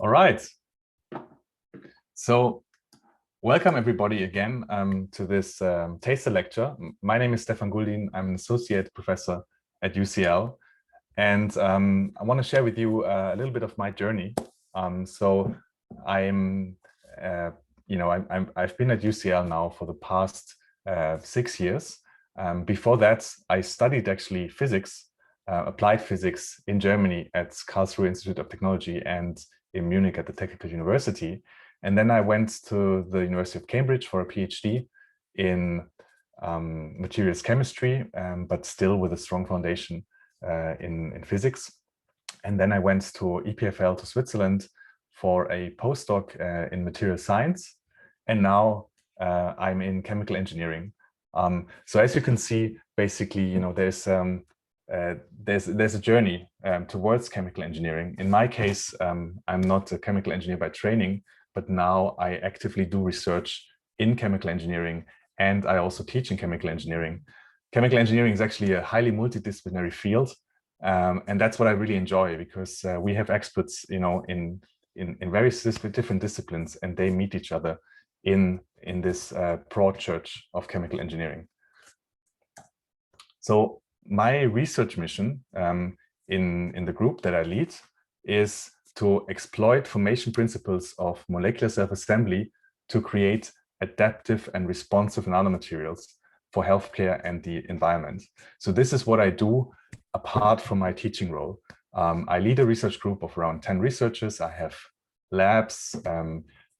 All right. So welcome everybody again to this taster lecture. My name is Stefan Guldin. I'm an associate professor at UCL. And I want to share with you a little bit of my journey. So I've been at UCL now for the past 6 years. Before that, I studied actually physics, applied physics in Germany at Karlsruhe Institute of Technology and in Munich at the Technical University. And then I went to the University of Cambridge for a PhD in materials chemistry, but still with a strong foundation in physics. And then I went to EPFL to Switzerland for a postdoc in material science. And now I'm in chemical engineering. So as you can see, basically, there's a journey towards chemical engineering. In my case, I'm not a chemical engineer by training, but now I actively do research in chemical engineering, and I also teach in chemical engineering. Chemical engineering is actually a highly multidisciplinary field, and that's what I really enjoy, because we have experts, in various different disciplines, and they meet each other in this broad church of chemical engineering. So my research mission in the group that I lead is to exploit formation principles of molecular self-assembly to create adaptive and responsive nanomaterials for healthcare and the environment. So this is what I do apart from my teaching role. I lead a research group of around 10 researchers. I have labs,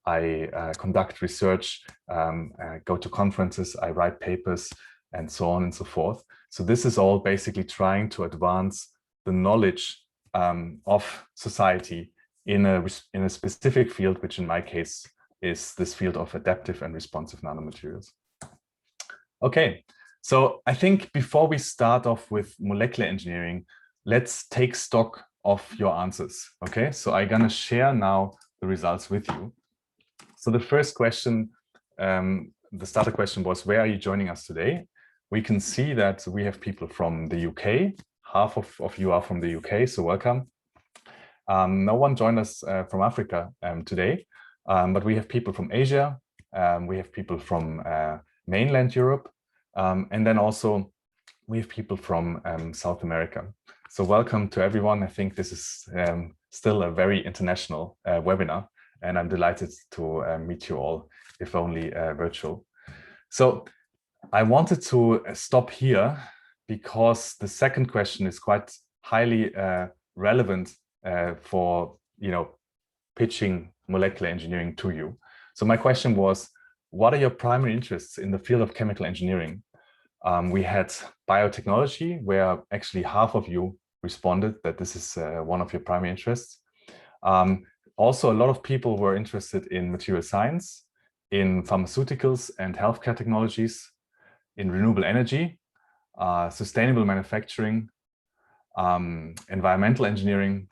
I conduct research, go to conferences, I write papers, and so on and so forth. So this is all basically trying to advance the knowledge of society in a specific field, which in my case is this field of adaptive and responsive nanomaterials. Okay, so I think before we start off with molecular engineering, let's take stock of your answers. Okay, so I'm gonna share now the results with you. So the first question, the starter question was, where are you joining us today? We can see that we have people from the UK. Half of you are from the UK, so welcome. No one joined us from Africa today, but we have people from Asia. We have people from mainland Europe, and then also we have people from South America. So welcome to everyone. I think this is still a very international webinar, and I'm delighted to meet you all, if only virtual. So I wanted to stop here because the second question is quite highly relevant for pitching molecular engineering to you. So my question was, what are your primary interests in the field of chemical engineering? We had biotechnology, where actually half of you responded that this is one of your primary interests. Also, a lot of people were interested in material science, in pharmaceuticals and healthcare technologies, in renewable energy, sustainable manufacturing, environmental engineering,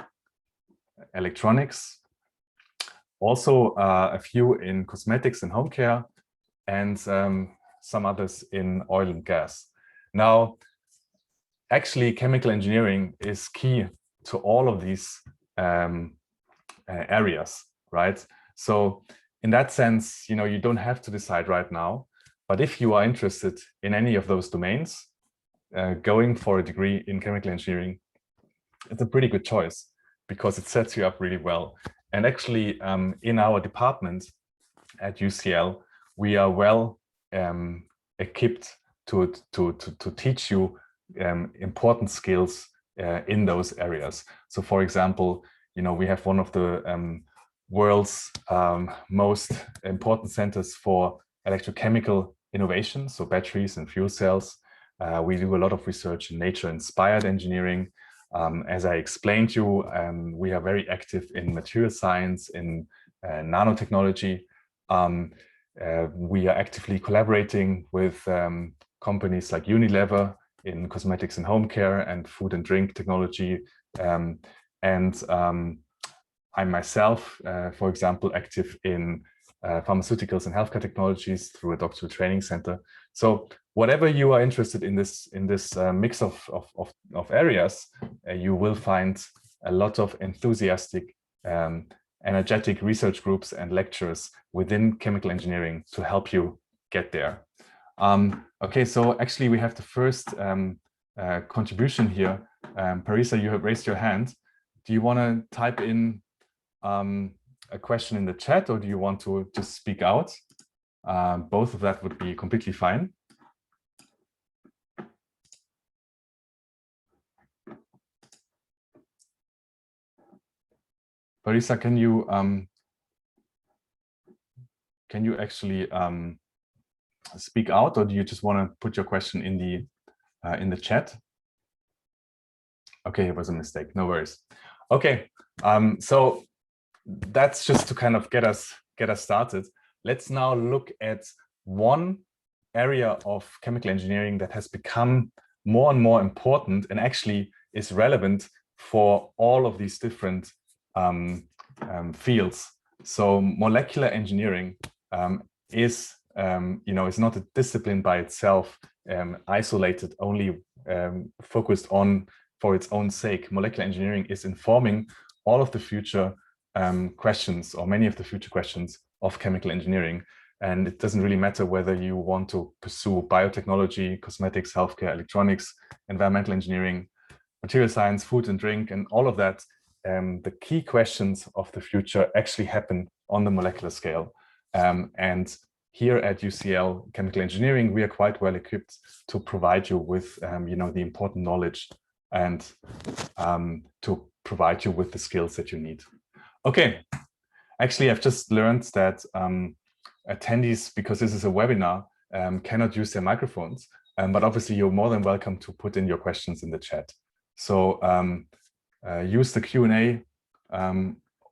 electronics, also a few in cosmetics and home care, and some others in oil and gas. Now, actually, chemical engineering is key to all of these areas, right? So in that sense, you don't have to decide right now, but if you are interested in any of those domains, going for a degree in chemical engineering, it's a pretty good choice because it sets you up really well. And actually, in our department at UCL, we are well equipped to teach you important skills in those areas. So, for example, we have one of the world's most important centers for electrochemical innovation, so batteries and fuel cells. We do a lot of research in nature-inspired engineering. As I explained to you, we are very active in material science, in nanotechnology. We are actively collaborating with companies like Unilever in cosmetics and home care and food and drink technology. I'm myself, for example, active in pharmaceuticals and healthcare technologies through a doctoral training center. So whatever you are interested in this mix of areas, you will find a lot of enthusiastic energetic research groups and lectures within chemical engineering to help you get there. Okay, so actually we have the first contribution here. Parisa, you have raised your hand. Do you want to type in a question in the chat, or do you want to just speak out? Both of that would be completely fine. Parisa, can you actually speak out, or do you just want to put your question in the chat? Okay, it was a mistake. No worries. Okay, so that's just to kind of get us started. Let's now look at one area of chemical engineering that has become more and more important and actually is relevant for all of these different fields. So molecular engineering is is not a discipline by itself, isolated, only focused on for its own sake. Molecular engineering is informing all of the future questions, or many of the future questions of chemical engineering. And it doesn't really matter whether you want to pursue biotechnology, cosmetics, healthcare, electronics, environmental engineering, material science, food and drink, and all of that. The key questions of the future actually happen on the molecular scale. And here at UCL Chemical Engineering, we are quite well equipped to provide you with the important knowledge and to provide you with the skills that you need. Okay, actually, I've just learned that attendees, because this is a webinar, cannot use their microphones, but obviously you're more than welcome to put in your questions in the chat. So use the Q&A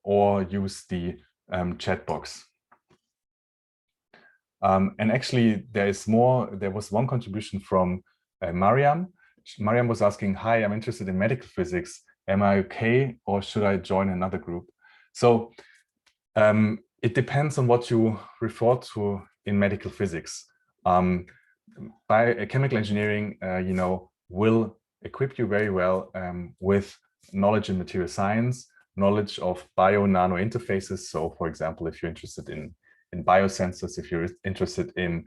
or use the chat box. And actually, there was one contribution from Mariam. Mariam was asking, hi, I'm interested in medical physics. Am I okay, or should I join another group? So it depends on what you refer to in medical physics. Chemical engineering, will equip you very well with knowledge in material science, knowledge of bio-nano interfaces. So, for example, if you're interested in biosensors, if you're interested in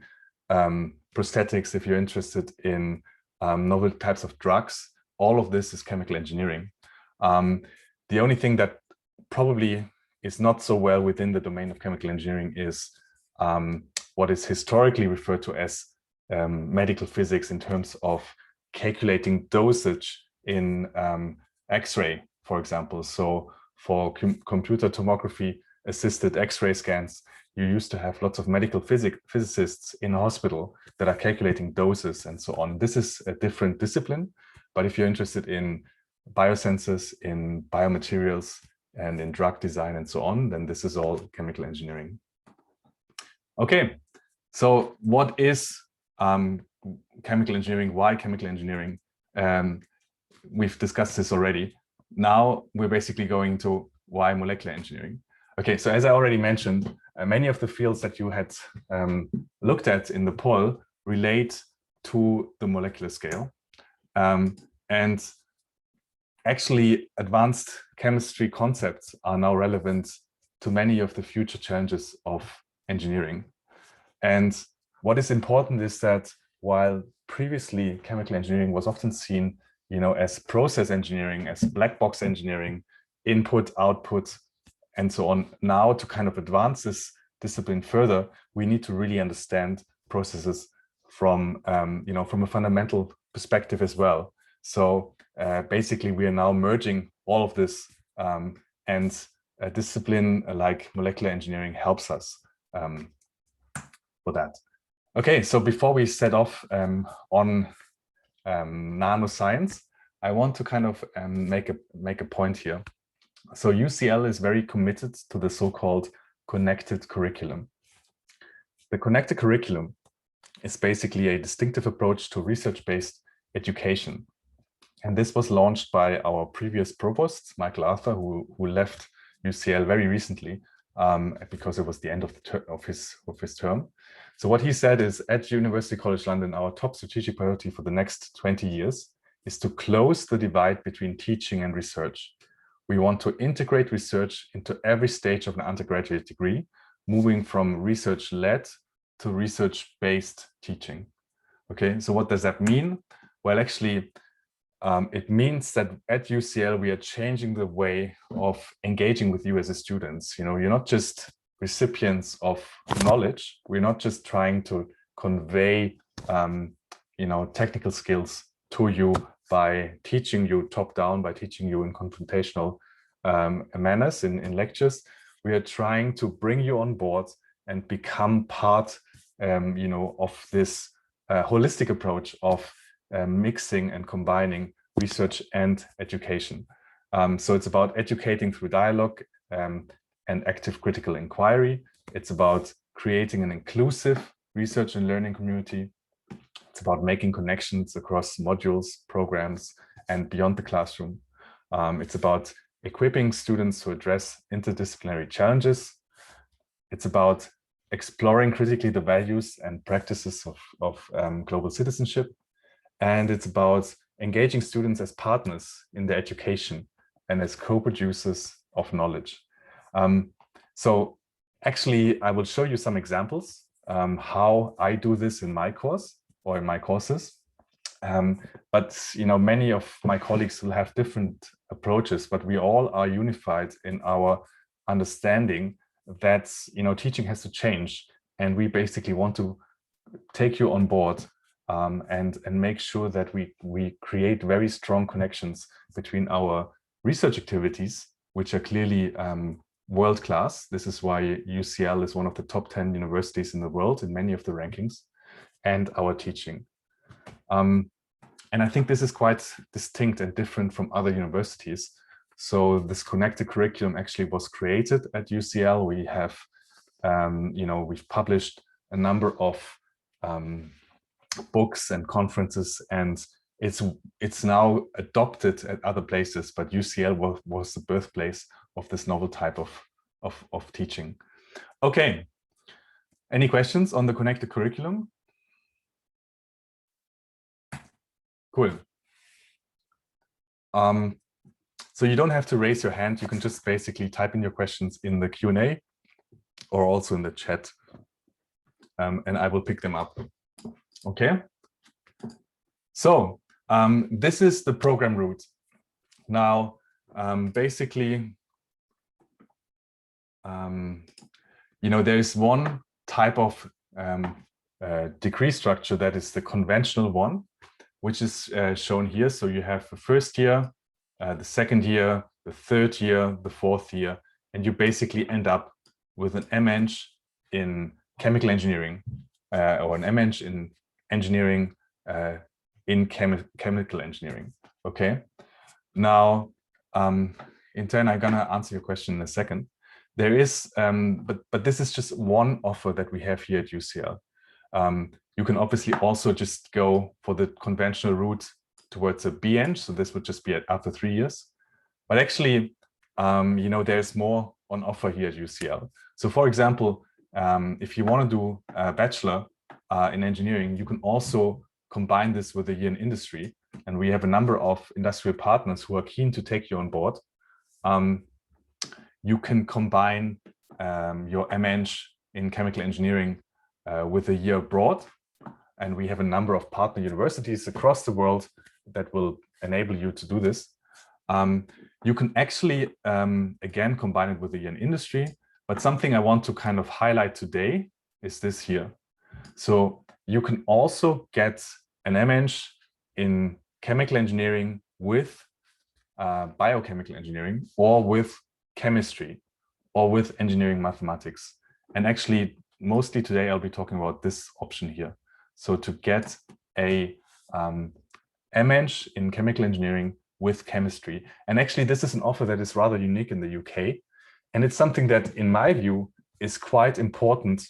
prosthetics, if you're interested in novel types of drugs, all of this is chemical engineering. The only thing that probably is not so well within the domain of chemical engineering is what is historically referred to as medical physics in terms of calculating dosage in X-ray, for example. So for computer tomography assisted X-ray scans, you used to have lots of medical physicists in a hospital that are calculating doses and so on. This is a different discipline, but if you're interested in biosensors, in biomaterials, and in drug design and so on, then this is all chemical engineering. Okay, so what is chemical engineering? Why chemical engineering? We've discussed this already. Now we're basically going to why molecular engineering. Okay, so as I already mentioned, many of the fields that you had looked at in the poll relate to the molecular scale. And actually, advanced chemistry concepts are now relevant to many of the future challenges of engineering. And what is important is that while previously chemical engineering was often seen, as process engineering, as black box engineering, input, output, and so on, now to kind of advance this discipline further, we need to really understand processes from, from a fundamental perspective as well. So basically, we are now merging all of this, and a discipline like molecular engineering helps us for that. Okay, so before we set off on nanoscience, I want to kind of make a point here. So UCL is very committed to the so-called connected curriculum. The connected curriculum is basically a distinctive approach to research-based education. And this was launched by our previous provost, Michael Arthur, who left UCL very recently because it was the end of his term. So what he said is, at University College London, our top strategic priority for the next 20 years is to close the divide between teaching and research. We want to integrate research into every stage of an undergraduate degree, moving from research-led to research-based teaching. Okay, so what does that mean? Well, actually, it means that at UCL, we are changing the way of engaging with you as a students. You know, you're not just recipients of knowledge. We're not just trying to convey, you know, technical skills to you by teaching you top down, by teaching you in confrontational manners in lectures. We are trying to bring you on board and become part, you know, of this holistic approach of mixing and combining research and education. So it's about educating through dialogue and active critical inquiry. It's about creating an inclusive research and learning community. It's about making connections across modules, programs, and beyond the classroom. It's about equipping students to address interdisciplinary challenges. It's about exploring critically the values and practices of global citizenship. And it's about engaging students as partners in their education and as co-producers of knowledge. So actually, I will show you some examples how I do this in my course or in my courses. But you know, many of my colleagues will have different approaches, but we all are unified in our understanding that, you know, teaching has to change, and we basically want to take you on board and make sure that we create very strong connections between our research activities, which are clearly world-class. This is why UCL is one of the top 10 universities in the world in many of the rankings, and our teaching. And I think this is quite distinct and different from other universities. So this connected curriculum actually was created at UCL. We have, you know, we've published a number of books and conferences, and it's now adopted at other places, but UCL was the birthplace of this novel type of teaching. Okay, any questions on the connected curriculum? Cool. So you don't have to raise your hand. You can just basically type in your questions in the Q&A or also in the chat, and I will pick them up. Okay. So this is the program route. Now, basically, you know, there is one type of degree structure that is the conventional one, which is shown here. So you have the first year, the second year, the third year, the fourth year, and you basically end up with an MEng in chemical engineering or an MEng in engineering in chemical engineering. Okay. Now, in turn, I'm gonna answer your question in a second. There is, but this is just one offer that we have here at UCL. You can obviously also just go for the conventional route towards a B Eng. So this would just be after 3 years. But actually, you know, there's more on offer here at UCL. So for example, if you want to do a bachelor in engineering, you can also combine this with a year in industry. And we have a number of industrial partners who are keen to take you on board. You can combine your MEng in chemical engineering with a year abroad. And we have a number of partner universities across the world that will enable you to do this. You can actually, again, combine it with a year in industry. But something I want to kind of highlight today is this here. So you can also get an MEng in chemical engineering with biochemical engineering, or with chemistry, or with engineering mathematics. And actually, mostly today, I'll be talking about this option here. So to get a MEng in chemical engineering with chemistry. And actually, this is an offer that is rather unique in the UK. And it's something that, in my view, is quite important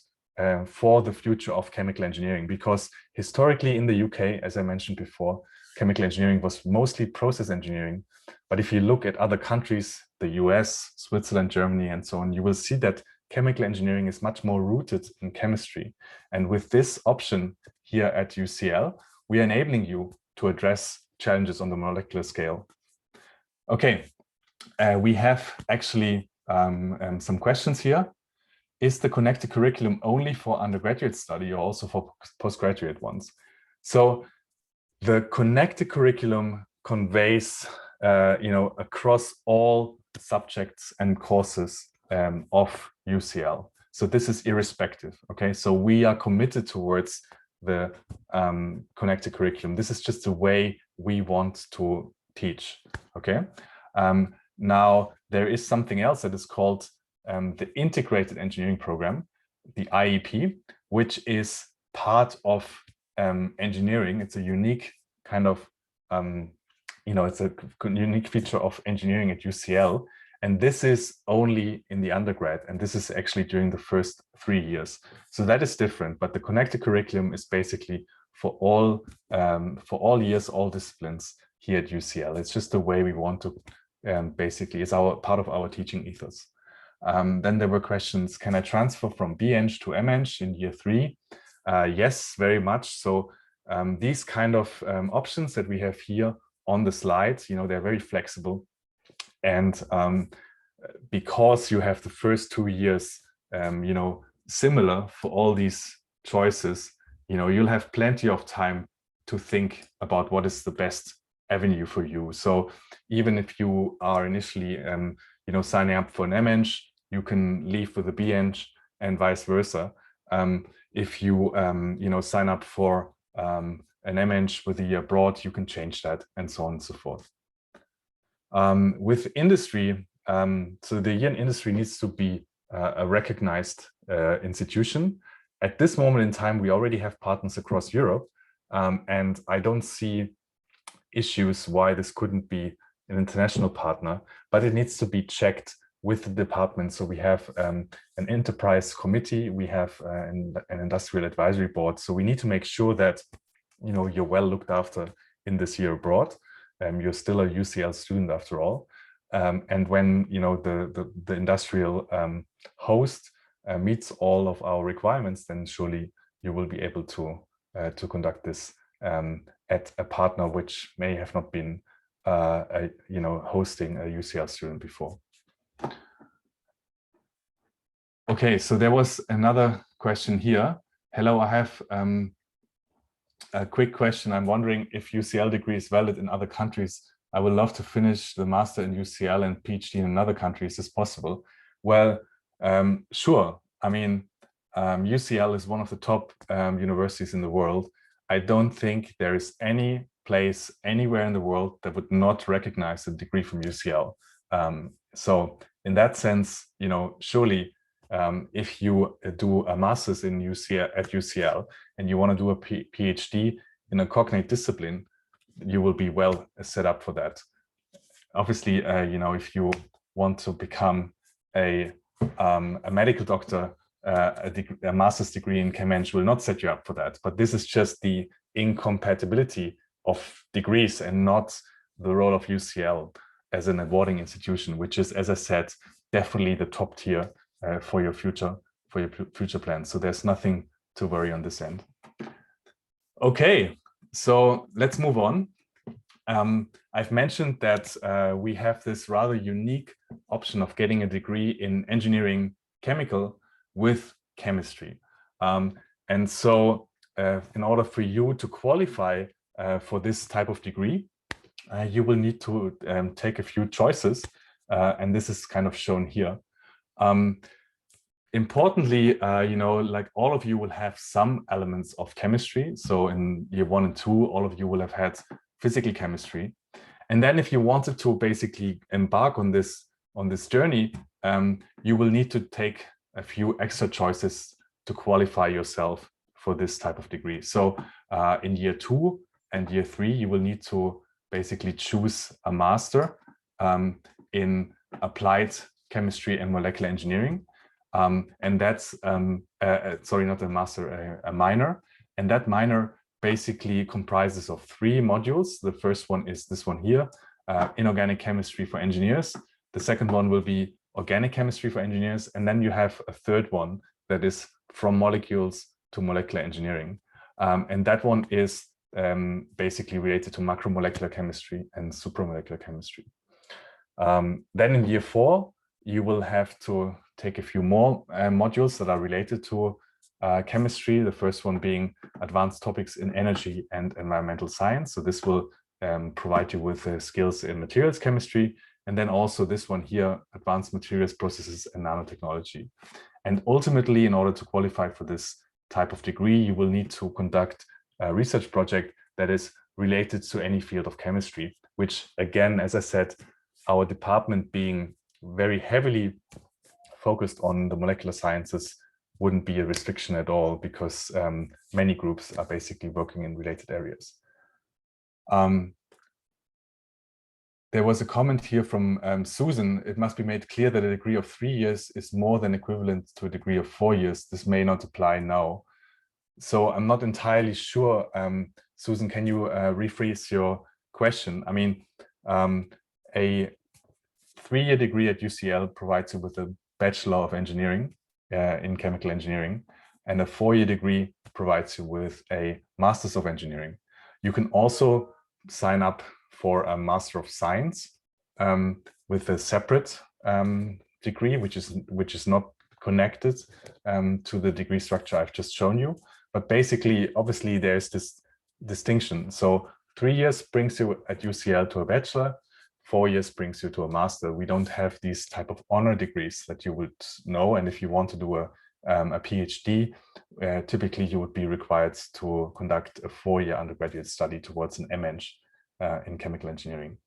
for the future of chemical engineering, because historically in the UK, as I mentioned before, chemical engineering was mostly process engineering. But if you look at other countries, the US, Switzerland, Germany, and so on, you will see that chemical engineering is much more rooted in chemistry. And with this option here at UCL, we are enabling you to address challenges on the molecular scale. Okay, we have actually some questions here. Is the connected curriculum only for undergraduate study or also for postgraduate ones? So the connected curriculum conveys, across all subjects and courses of UCL. So this is irrespective. Okay, so we are committed towards the connected curriculum. This is just the way we want to teach. Okay. Now there is something else that is called the Integrated Engineering Program, the IEP, which is part of engineering. It's a unique kind of, it's a unique feature of engineering at UCL. And this is only in the undergrad, and this is actually during the first 3 years. So that is different, but the connected curriculum is basically for all years, all disciplines here at UCL. It's just the way we want to, basically, it's part of our teaching ethos. Then there were questions, can I transfer from B Eng to M Eng in year 3? Yes, very much. So these kind of options that we have here on the slide, they're very flexible. And because you have the first 2 years, similar for all these choices, you'll have plenty of time to think about what is the best avenue for you. So even if you are initially, signing up for an M Eng, you can leave with a B Eng and vice versa. If you, sign up for an M Eng with a year abroad, you can change that, and so on and so forth. With industry, so the year in industry needs to be a recognized institution. At this moment in time, we already have partners across Europe, and I don't see issues why this couldn't be an international partner, but it needs to be checked with the department. So we have an enterprise committee, we have an industrial advisory board. So we need to make sure that you're well looked after in this year abroad. You're still a UCL student after all. And when the industrial host meets all of our requirements, then surely you will be able to conduct this at a partner which may have not been hosting a UCL student before. Okay, so there was another question here. Hello, I have a quick question. I'm wondering if UCL degree is valid in other countries. I would love to finish the master in UCL and PhD in another country. Is this possible? Well, sure. I mean, UCL is one of the top universities in the world. I don't think there is any place anywhere in the world that would not recognize a degree from UCL. So in that sense, surely if you do a master's in at UCL and you want to do a PhD in a cognate discipline, you will be well set up for that. Obviously, if you want to become a medical doctor, a master's degree in Chem-Eng will not set you up for that. But this is just the incompatibility of degrees and not the role of UCL as an awarding institution, which is, as I said, definitely the top tier for your future plans. So there's nothing to worry on this end. Okay, so let's move on. I've mentioned that we have this rather unique option of getting a degree in engineering chemical with chemistry. And so in order for you to qualify for this type of degree, you will need to take a few choices, and this is kind of shown here. Importantly, like all of you will have some elements of chemistry. So in year 1 and 2, all of you will have had physical chemistry. And then if you wanted to basically embark on this journey, you will need to take a few extra choices to qualify yourself for this type of degree. So in year 2 and year 3, you will need to basically choose a master in applied chemistry and molecular engineering. And that's, sorry, not a master, a minor. And that minor basically comprises of 3 modules. The first one is this one here, inorganic chemistry for engineers. The second one will be organic chemistry for engineers. And then you have a third one that is from molecules to molecular engineering. And that one is basically related to macromolecular chemistry and supramolecular chemistry. Then in year 4, you will have to take a few more modules that are related to chemistry. The first one being advanced topics in energy and environmental science. So this will provide you with skills in materials chemistry. And then also this one here, advanced materials processes and nanotechnology. And ultimately, in order to qualify for this type of degree, you will need to conduct a research project that is related to any field of chemistry, which again, as I said, our department being very heavily focused on the molecular sciences wouldn't be a restriction at all, because many groups are basically working in related areas. There was a comment here from Susan. It must be made clear that a degree of 3 years is more than equivalent to a degree of 4 years. This may not apply now. So I'm not entirely sure. Susan, can you rephrase your question? I mean, a 3-year degree at UCL provides you with a Bachelor of Engineering in Chemical Engineering, and a 4-year degree provides you with a Masters of Engineering. You can also sign up for a Master of Science with a separate degree, which is not connected to the degree structure I've just shown you. But basically, obviously, there's this distinction. So 3 years brings you at UCL to a bachelor, 4 years brings you to a master. We don't have these type of honor degrees that you would know. And if you want to do a PhD, typically you would be required to conduct a 4-year undergraduate study towards an MEng in chemical engineering.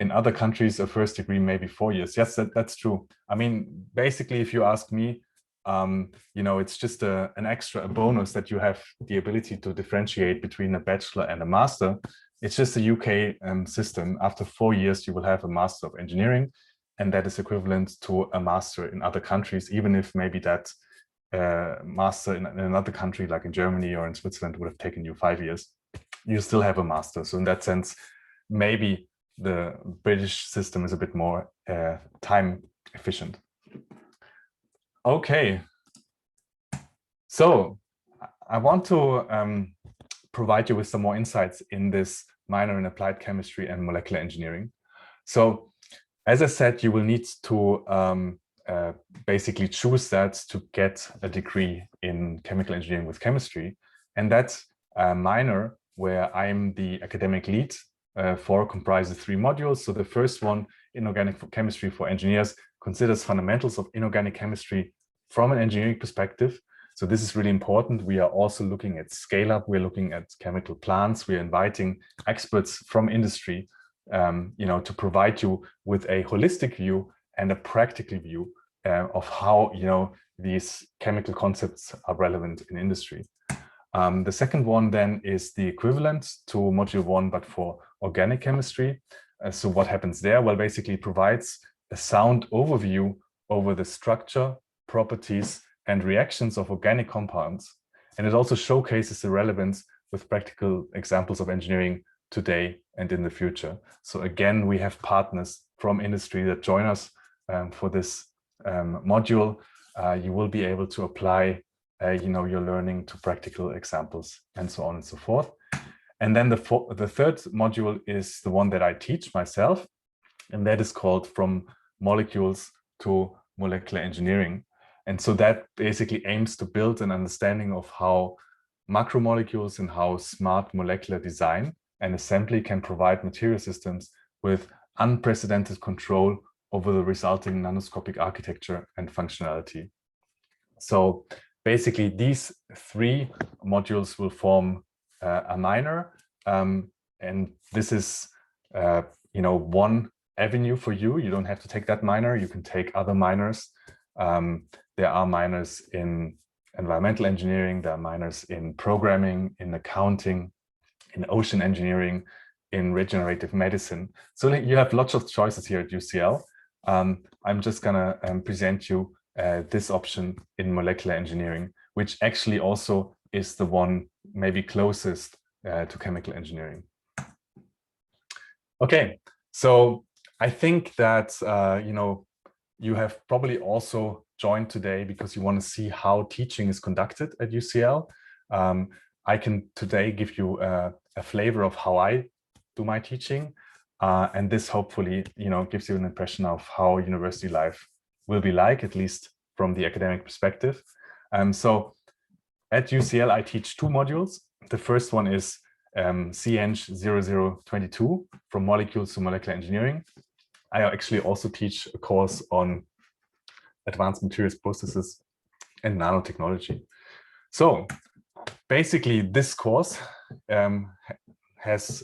In other countries, a first degree may be 4 years. Yes, that's true. I mean, basically, if you ask me, you know, it's just an extra bonus that you have the ability to differentiate between a bachelor and a master. It's just a UK system. After 4 years, you will have a Master of Engineering, and that is equivalent to a master in other countries, even if maybe that master in another country, like in Germany or in Switzerland, would have taken you 5 years. You still have a master. So in that sense, maybe the British system is a bit more time efficient. Okay, so I want to provide you with some more insights in this minor in applied chemistry and molecular engineering. So as I said, you will need to basically choose that to get a degree in chemical engineering with chemistry. And that minor, where I'm the academic lead for, comprises 3 modules. So the first one, Inorganic Chemistry for Engineers, considers fundamentals of inorganic chemistry from an engineering perspective. So this is really important. We are also looking at scale-up. We're looking at chemical plants. We're inviting experts from industry, you know, to provide you with a holistic view and a practical view of how, you know, these chemical concepts are relevant in industry. The second one then is the equivalent to module 1, but for organic chemistry. So what happens there? Well, basically it provides a sound overview over the structure, properties, and reactions of organic compounds. And it also showcases the relevance with practical examples of engineering today and in the future. So again, we have partners from industry that join us for this module. You will be able to apply you know, your learning to practical examples and so on and so forth. And then the third module is the one that I teach myself, and that is called From Molecules to Molecular Engineering. And so that basically aims to build an understanding of how macromolecules and how smart molecular design and assembly can provide material systems with unprecedented control over the resulting nanoscopic architecture and functionality. So basically, these 3 modules will form a minor, and this is, you know, one avenue for you. You don't have to take that minor. You can take other minors. There are minors in environmental engineering. There are minors in programming, in accounting, in ocean engineering, in regenerative medicine. So you have lots of choices here at UCL. I'm just gonna present you this option in molecular engineering, which actually also is the one maybe closest to chemical engineering. Okay, so I think that you know, you have probably also joined today because you want to see how teaching is conducted at UCL. I can today give you a flavor of how I do my teaching. And this hopefully, gives you an impression of how university life will be like, at least from the academic perspective. So at UCL, I teach 2 modules. The first one is CEng 0022, from molecules to molecular engineering. I actually also teach a course on advanced materials processes and nanotechnology. So basically, this course has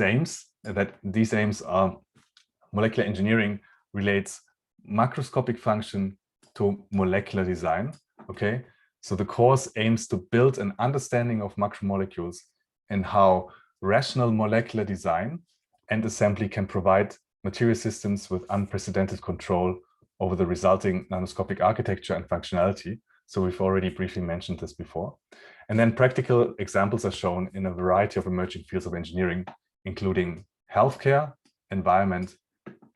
aims. That these aims are: molecular engineering relates macroscopic function to molecular design. Okay, so the course aims to build an understanding of macromolecules and how rational molecular design and assembly can provide material systems with unprecedented control over the resulting nanoscopic architecture and functionality. So we've already briefly mentioned this before. And then practical examples are shown in a variety of emerging fields of engineering, including healthcare, environment,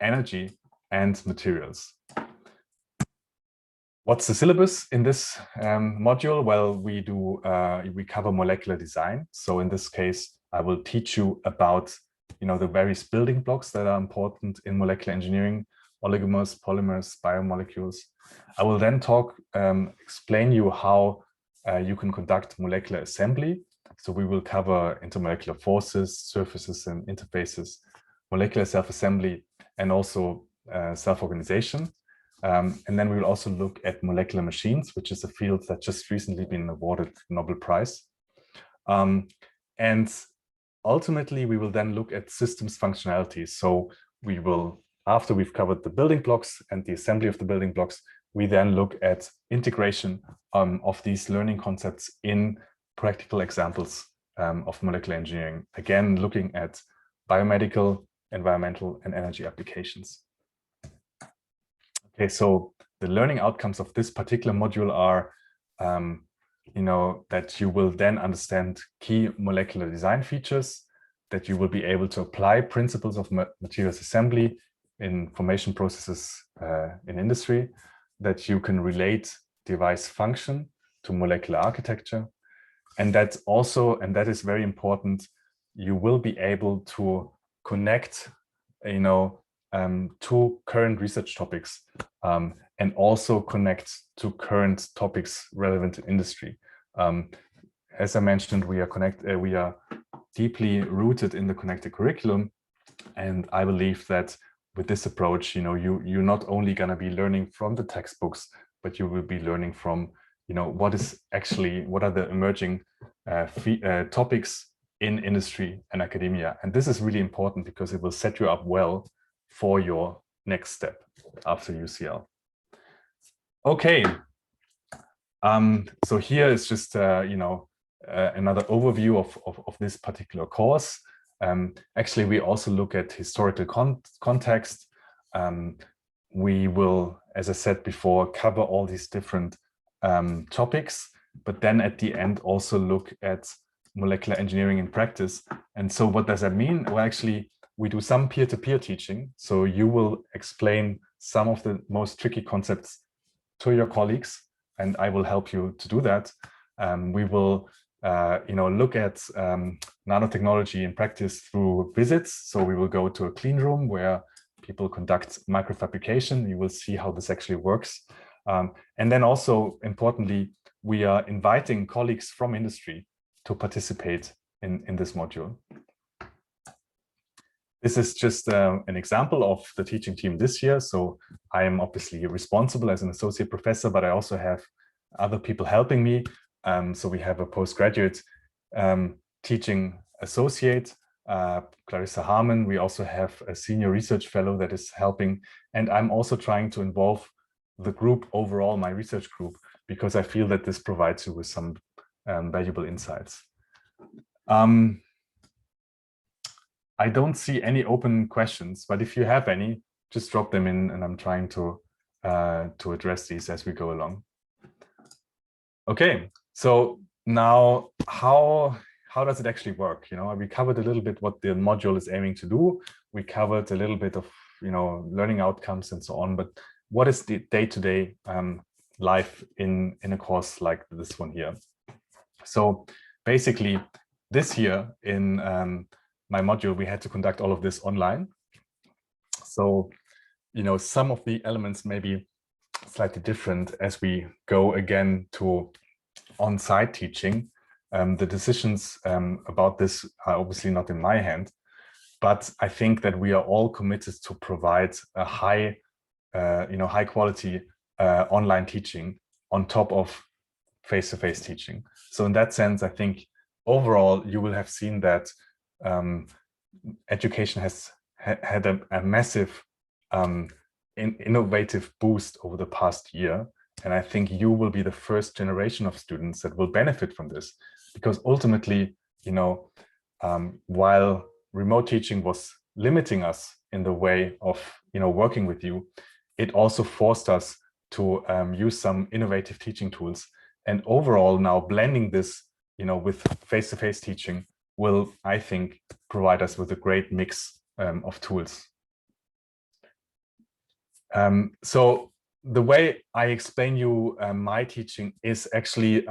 energy, and materials. What's the syllabus in this module? Well, we cover molecular design. So in this case, I will teach you about the various building blocks that are important in molecular engineering: oligomers, polymers, biomolecules. I will then explain you how you can conduct molecular assembly. So we will cover intermolecular forces, surfaces and interfaces, molecular self-assembly, and also self-organization. And then we will also look at molecular machines, which is a field that just recently been awarded the Nobel Prize. And ultimately, we will then look at systems functionality. So we will, after we've covered the building blocks and the assembly of the building blocks, we then look at integration of these learning concepts in practical examples of molecular engineering. Again, looking at biomedical, environmental, and energy applications. Okay, so the learning outcomes of this particular module are, that you will then understand key molecular design features, that you will be able to apply principles of materials assembly in formation processes in industry, that you can relate device function to molecular architecture, and that also, and that is very important, you will be able to connect, to current research topics, and also connect to current topics relevant to industry. As I mentioned, we are deeply rooted in the connected curriculum, and I believe that with this approach, you're not only going to be learning from the textbooks, but you will be learning from, what are the emerging topics in industry and academia. And this is really important because it will set you up well for your next step after UCL. Okay. So here is just, another overview of this particular course. Actually, we also look at historical context. We will, as I said before, cover all these different topics, but then at the end also look at molecular engineering in practice. And so what does that mean? Well, actually, we do some peer-to-peer teaching. So you will explain some of the most tricky concepts to your colleagues, and I will help you to do that. We will look at nanotechnology in practice through visits. So we will go to a clean room where people conduct microfabrication. You will see how this actually works. And then also, importantly, we are inviting colleagues from industry to participate in this module. This is just an example of the teaching team this year. So I am obviously responsible as an associate professor, but I also have other people helping me. So we have a postgraduate teaching associate, Clarissa Harmon. We also have a senior research fellow that is helping. And I'm also trying to involve the group overall, my research group, because I feel that this provides you with some valuable insights. I don't see any open questions, but if you have any, just drop them in, and I'm trying to address these as we go along. Okay, so now how does it actually work? We covered a little bit what the module is aiming to do. We covered a little bit of learning outcomes and so on, but what is the day-to-day life in a course like this one here? So basically, this year in my module, we had to conduct all of this online. So, some of the elements may be slightly different as we go again to on-site teaching. The decisions about this are obviously not in my hand, but I think that we are all committed to provide a high quality online teaching on top of face-to-face teaching. So in that sense, I think overall you will have seen that education has had a massive innovative boost over the past year. And I think you will be the first generation of students that will benefit from this, because ultimately, while remote teaching was limiting us in the way of, working with you, it also forced us to use some innovative teaching tools. And overall, now blending this, with face-to-face teaching will, I think, provide us with a great mix of tools. So the way I explain you my teaching is actually,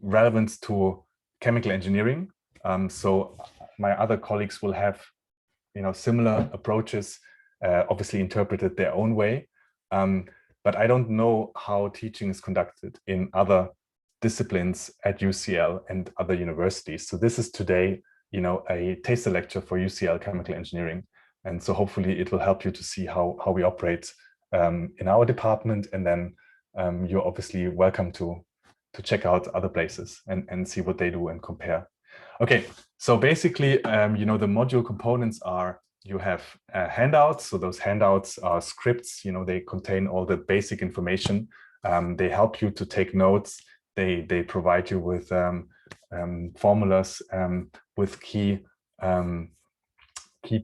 relevant to chemical engineering. So my other colleagues will have, similar approaches, obviously interpreted their own way. But I don't know how teaching is conducted in other disciplines at UCL and other universities. So this is today, a taster lecture for UCL chemical engineering. And so hopefully it will help you to see how we operate in our department. And then you're obviously welcome to check out other places and see what they do and compare. Okay, so basically, the module components are, you have handouts. So those handouts are scripts, they contain all the basic information. They help you to take notes. They provide you with formulas with key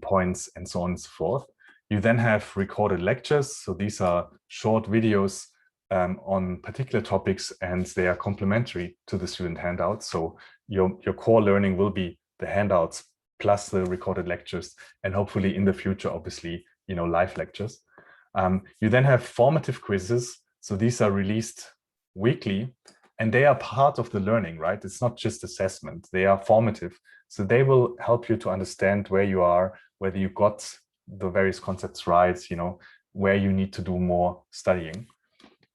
points and so on and so forth. You then have recorded lectures. So these are short videos on particular topics, and they are complementary to the student handouts. So your core learning will be the handouts plus the recorded lectures, and hopefully in the future, obviously, live lectures. You then have formative quizzes. So these are released weekly, and they are part of the learning, right? It's not just assessment, they are formative. So they will help you to understand where you are, whether you got the various concepts right, where you need to do more studying.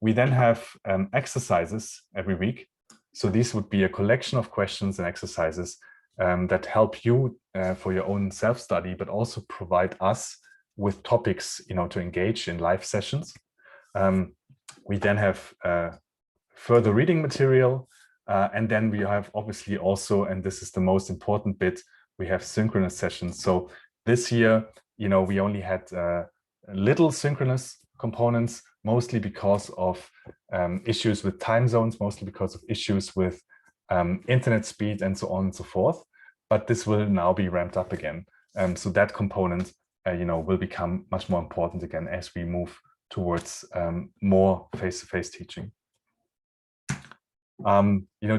We then have exercises every week. So these would be a collection of questions and exercises that help you for your own self-study, but also provide us with topics, to engage in live sessions. We then have further reading material. And then we have obviously also, and this is the most important bit, we have synchronous sessions. So this year, we only had little synchronous components, mostly because of issues with time zones, mostly because of issues with internet speed and so on and so forth. But this will now be ramped up again. So that component, will become much more important again as we move towards more face-to-face teaching.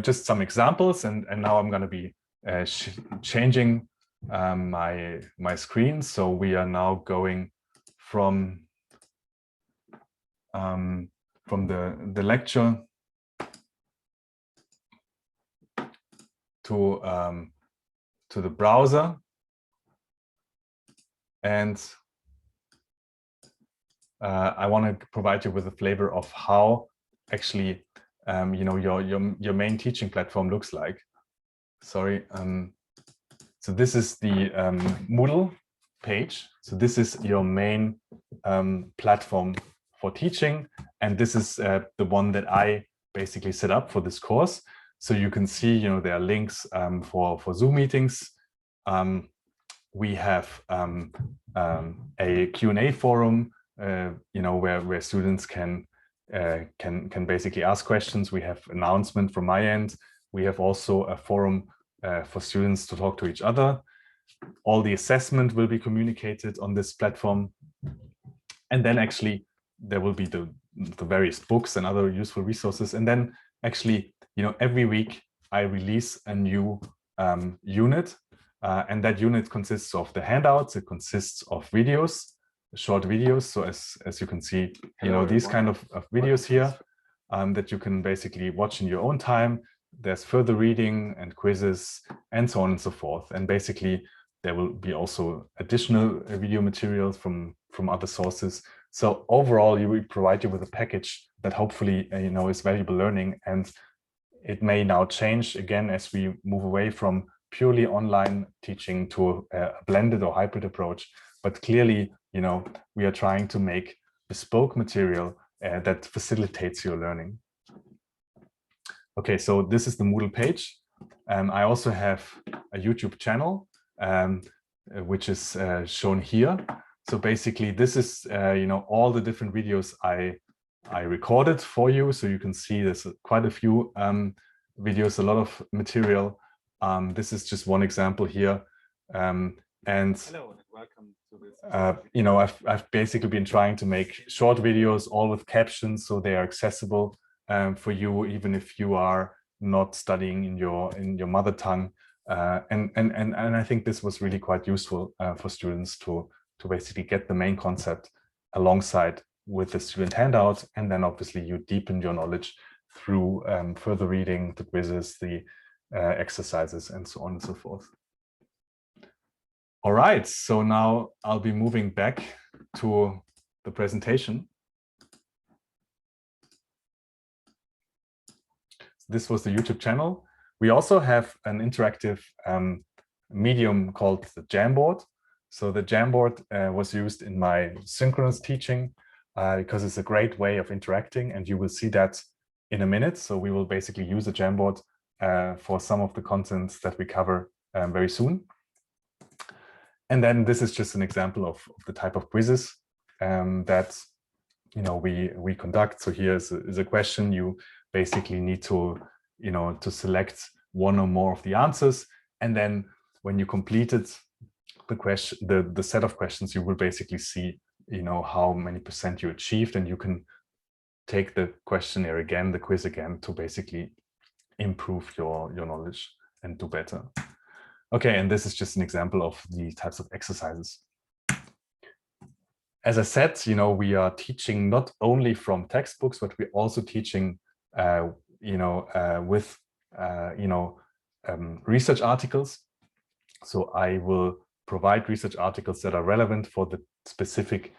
Just some examples, and now I'm going to be changing my screen. So we are now going from the lecture to the browser, and I want to provide you with a flavor of how actually your main teaching platform looks like. Sorry. So this is the Moodle page. So this is your main platform for teaching, and this is the one that I basically set up for this course. So you can see, there are links for Zoom meetings. We have a Q&A forum, where students can basically ask questions. We have announcement from my end. We have also a forum for students to talk to each other. All the assessment will be communicated on this platform. And then actually there will be the various books and other useful resources. And then actually, every week I release a new unit, and that unit consists of the handouts. It consists of videos, short videos. So as you can see, these kind of videos here that you can basically watch in your own time. there's further reading and quizzes and so on and so forth. And basically, there will be also additional video materials from other sources. So overall, we provide you with a package that hopefully is valuable learning. And it may now change again as we move away from purely online teaching to a blended or hybrid approach. But clearly, we are trying to make bespoke material that facilitates your learning. Okay, so this is the Moodle page. I also have a YouTube channel, which is shown here. So basically, this is all the different videos I recorded for you. So you can see there's quite a few videos, a lot of material. This is just one example here. And hello, and welcome to this. I've basically been trying to make short videos, all with captions, so they are accessible for you, even if you are not studying in your mother tongue. And I think this was really quite useful for students to basically get the main concept alongside with the student handout, and then obviously you deepen your knowledge through further reading, the quizzes, the exercises, and so on and so forth. All right, so now I'll be moving back to the presentation. This was the YouTube channel. We also have an interactive medium called the Jamboard. So the Jamboard was used in my synchronous teaching because it's a great way of interacting, and you will see that in a minute. So we will basically use a Jamboard for some of the contents that we cover very soon. And then this is just an example of the type of quizzes that we conduct. So here is a question. You basically need to select one or more of the answers, and then when you completed the question, the set of questions, you will basically see how many % you achieved, and you can take the questionnaire again, the quiz again, to basically improve your knowledge and do better. Okay, and this is just an example of the types of exercises. As I said, we are teaching not only from textbooks, but we're also teaching with research articles. So I will provide research articles that are relevant for the specific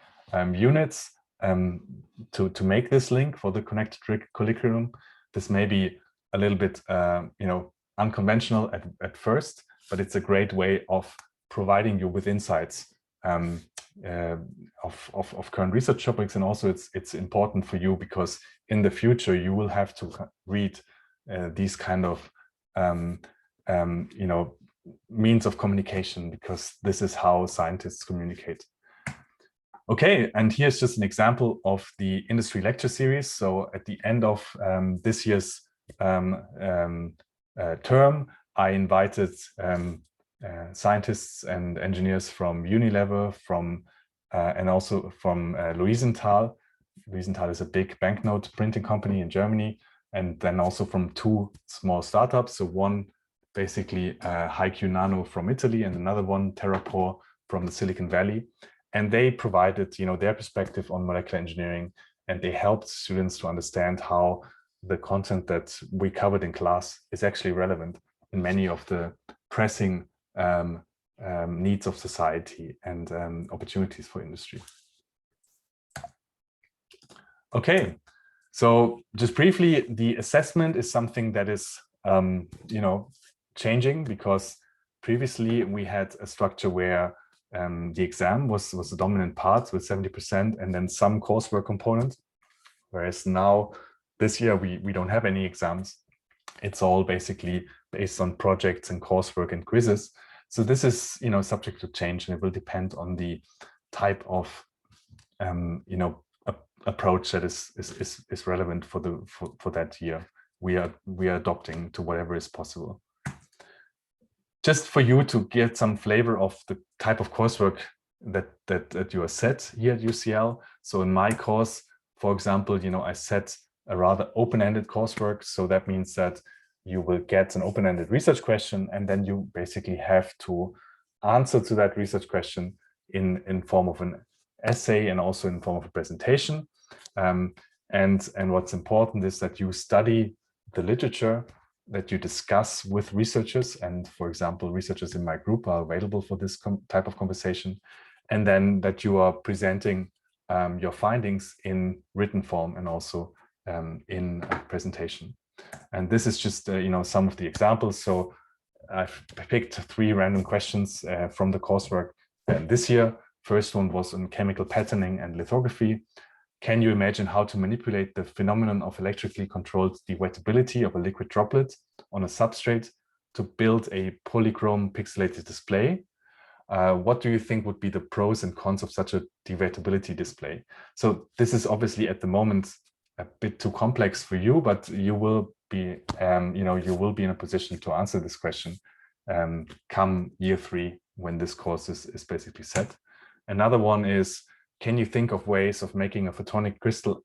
units to make this link for the connected curriculum. This may be a little bit unconventional at first, but it's a great way of providing you with insights of current research topics. And also it's important for you because in the future you will have to read these kind of means of communication, because this is how scientists communicate. Okay, and here's just an example of the industry lecture series. So at the end of this year's term, I invited scientists and engineers from Unilever, and also from Louisenthal. Louisenthal is a big banknote printing company in Germany, and then also from 2 small startups. So one basically HiQ Nano from Italy, and another one, Terrapore, from the Silicon Valley. And they provided their perspective on molecular engineering, and they helped students to understand how the content that we covered in class is actually relevant in many of the pressing needs of society and opportunities for industry. Okay, so just briefly, the assessment is something that is changing, because previously we had a structure where the exam was the dominant part with 70%, and then some coursework component, whereas now this year we don't have any exams. It's all basically based on projects and coursework and quizzes. So this is subject to change, and it will depend on the type of approach that is relevant for that year. We are adopting to whatever is possible. Just for you to get some flavor of the type of coursework that you are set here at UCL. So in my course, for example, I set a rather open-ended coursework. So that means that you will get an open-ended research question, and then you basically have to answer to that research question in form of an essay and also in form of a presentation. And what's important is that you study the literature that you discuss with researchers. And for example, researchers in my group are available for this type of conversation. And then that you are presenting your findings in written form and also in a presentation. And this is just some of the examples. So I've picked 3 random questions from the coursework this year. First one was on chemical patterning and lithography. Can you imagine how to manipulate the phenomenon of electrically controlled dewettability of a liquid droplet on a substrate to build a polychrome pixelated display? What do you think would be the pros and cons of such a dewettability display? So this is obviously at the moment a bit too complex for you, but you will be, you will be in a position to answer this question come year 3 when this course is basically set. Another one is, can you think of ways of making a photonic crystal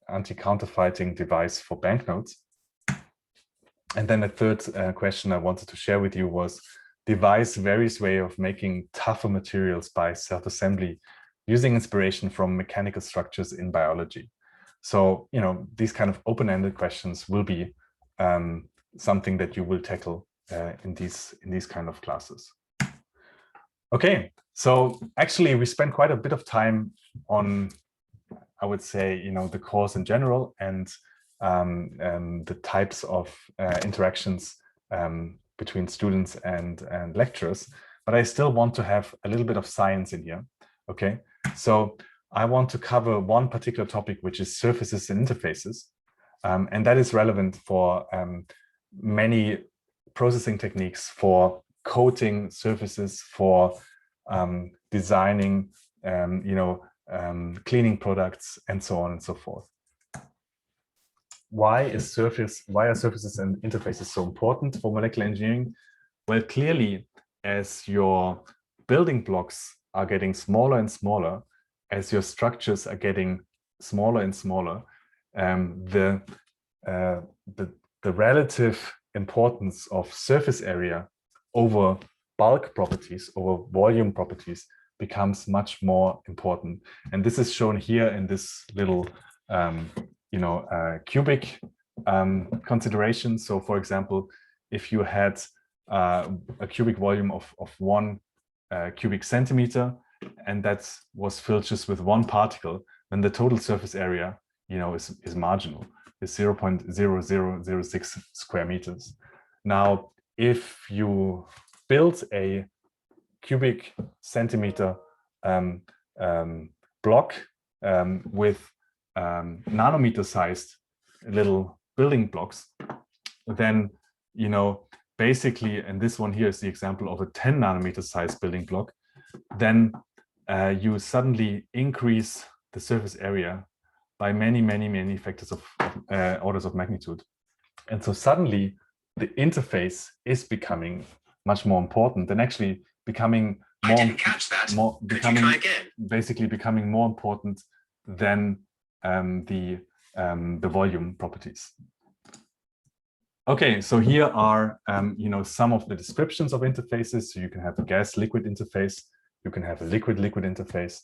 anti-counterfeiting device for banknotes? And then the third question I wanted to share with you was, devise various ways of making tougher materials by self-assembly using inspiration from mechanical structures in biology. So, these kind of open-ended questions will be something that you will tackle in these kind of classes. Okay, so actually we spent quite a bit of time on, I would say, the course in general and the types of interactions between students and lecturers, but I still want to have a little bit of science in here. Okay, so I want to cover one particular topic, which is surfaces and interfaces, and that is relevant for many processing techniques for coating surfaces, for designing, cleaning products, and so on and so forth. Why are surfaces and interfaces so important for molecular engineering? Well, clearly, as your building blocks are getting smaller and smaller, as your structures are getting smaller and smaller, the relative importance of surface area over bulk properties, over volume properties, becomes much more important. And this is shown here in this little cubic consideration. So for example, if you had a cubic volume of 1 cubic centimeter, and that was filled just with 1 particle, then the total surface area, is marginal, is 0.0006 square meters. Now, if you build a cubic centimeter block with nanometer-sized little building blocks, then, basically, and this one here is the example of a 10 nanometer sized building block, then you suddenly increase the surface area by many, many, many factors of orders of magnitude. And so suddenly the interface is becoming much more important and actually becoming basically becoming more important than the volume properties. Okay, so here are some of the descriptions of interfaces. So you can have a gas-liquid interface, you can have a liquid-liquid interface,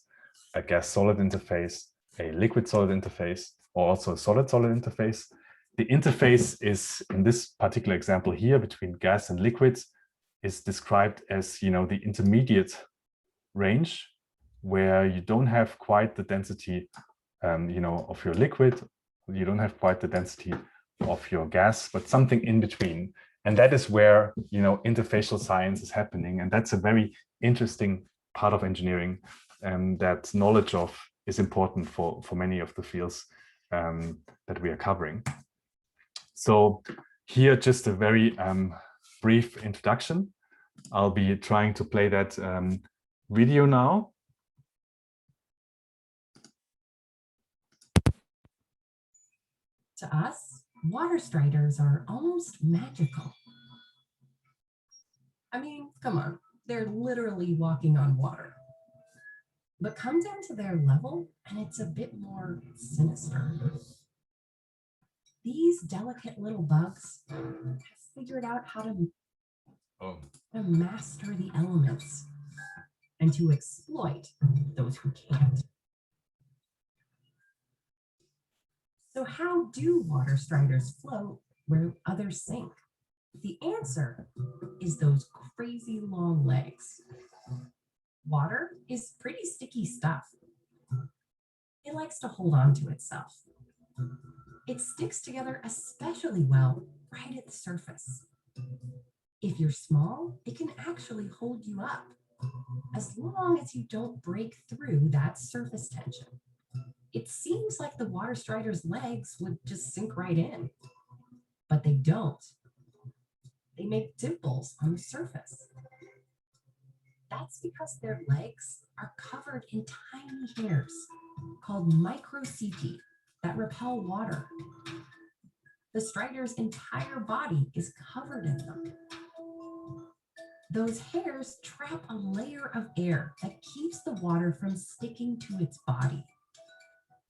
a gas-solid interface, a liquid-solid interface, or also a solid-solid interface. The interface is, in this particular example here, between gas and liquids, is described as the intermediate range, where you don't have quite the density of your liquid, you don't have quite the density of your gas, but something in between. And that is where interfacial science is happening, and that's a very interesting part of engineering that knowledge of is important for many of the fields that we are covering. So here, just a very brief introduction. I'll be trying to play that video now. To us, water striders are almost magical. I mean, come on, they're literally walking on water. But come down to their level and it's a bit more sinister. These delicate little bugs have figured out how to master the elements and to exploit those who can't. So how do water striders float where others sink? The answer is those crazy long legs. Water is pretty sticky stuff. It likes to hold on to itself. It sticks together especially well right at the surface. If you're small, it can actually hold you up, as long as you don't break through that surface tension. It seems like the water strider's legs would just sink right in, but they don't. They make dimples on the surface. That's because their legs are covered in tiny hairs called microsetae that repel water. The strider's entire body is covered in them. Those hairs trap a layer of air that keeps the water from sticking to its body.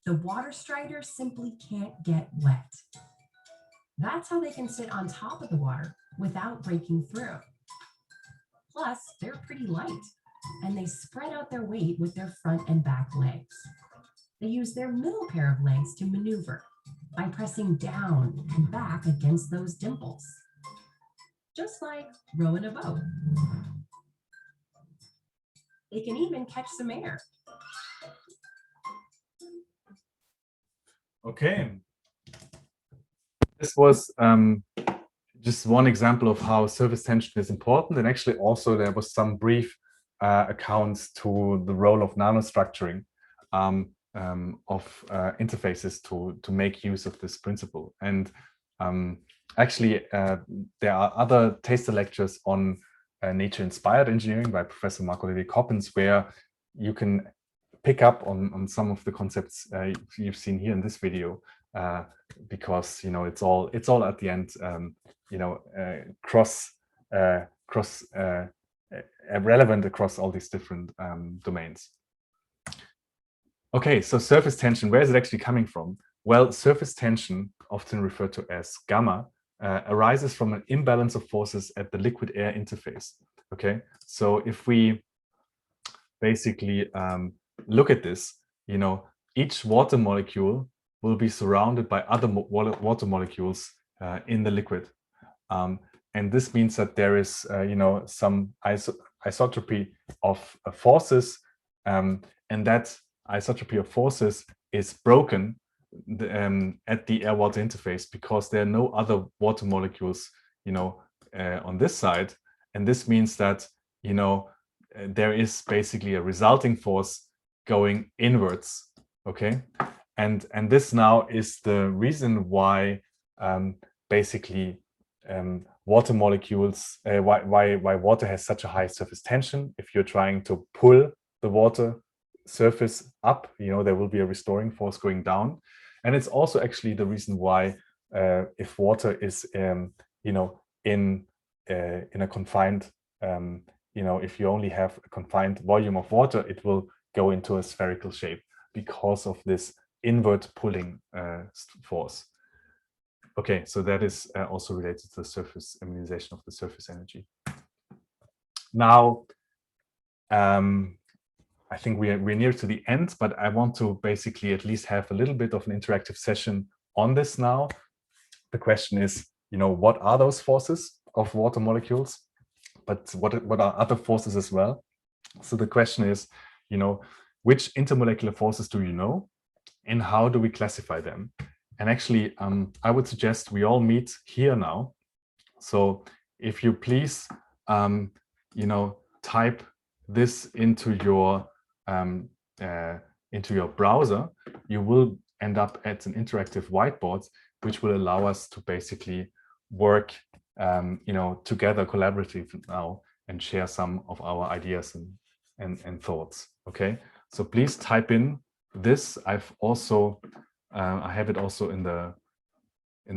The water strider simply can't get wet. That's how they can sit on top of the water without breaking through. Plus, they're pretty light, and they spread out their weight with their front and back legs. They use their middle pair of legs to maneuver by pressing down and back against those dimples, just like rowing a boat. They can even catch some air. Okay. This was just one example of how surface tension is important. And actually also there was some brief accounts to the role of nanostructuring of interfaces to make use of this principle. And actually, there are other taster lectures on nature-inspired engineering by Professor Marco Coppens, where you can pick up on some of the concepts you've seen here in this video, because it's all at the end relevant across all these different domains. Okay, so surface tension, where is it actually coming from? Well, surface tension, often referred to as gamma, arises from an imbalance of forces at the liquid-air interface. Okay, so if we basically look at this, each water molecule will be surrounded by other water molecules in the liquid. And this means that there is, some isotropy of forces, and that isotropy of forces is broken at the air-water interface because there are no other water molecules, on this side. And this means that, there is basically a resulting force going inwards, okay? And this now is the reason why basically water molecules, why water has such a high surface tension. If you're trying to pull the water surface up, there will be a restoring force going down. And it's also actually the reason why if water is, in a confined, if you only have a confined volume of water, it will go into a spherical shape because of this inward pulling force. Okay, so that is also related to the surface immunization of the surface energy. Now, I think we're near to the end, but I want to basically at least have a little bit of an interactive session on this now. The question is, what are those forces of water molecules? But what are other forces as well? So the question is, which intermolecular forces do you know, and how do we classify them? And actually, I would suggest we all meet here now. So if you please, type this into your browser, you will end up at an interactive whiteboard, which will allow us to basically work, together collaboratively now and share some of our ideas and thoughts. Okay, so please type in this. I've also I have it also in the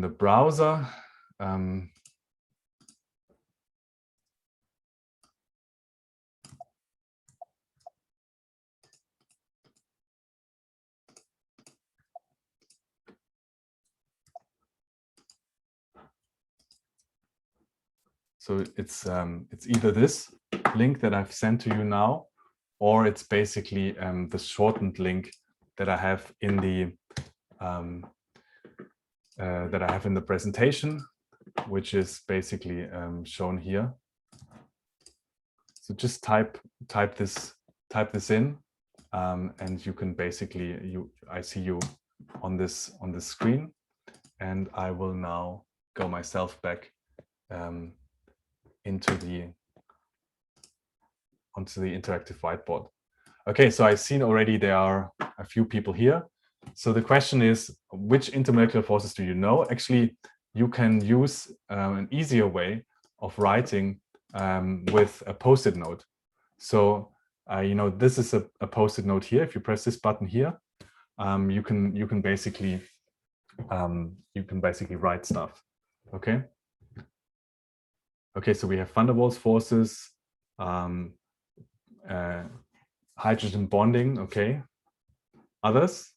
browser. So it's either this link that I've sent to you now, or it's basically the shortened link that I have in the presentation. which is basically shown here. So just type this in, and you can basically I see you on this screen, and I will now go myself back onto the interactive whiteboard. Okay, so I've seen already there are a few people here. So the question is, which intermolecular forces do you know? Actually, you can use an easier way of writing with a post-it note. So this is a post-it note here. If you press this button here, you can basically write stuff. Okay. Okay, so we have van der Waals forces, hydrogen bonding. Okay. Others,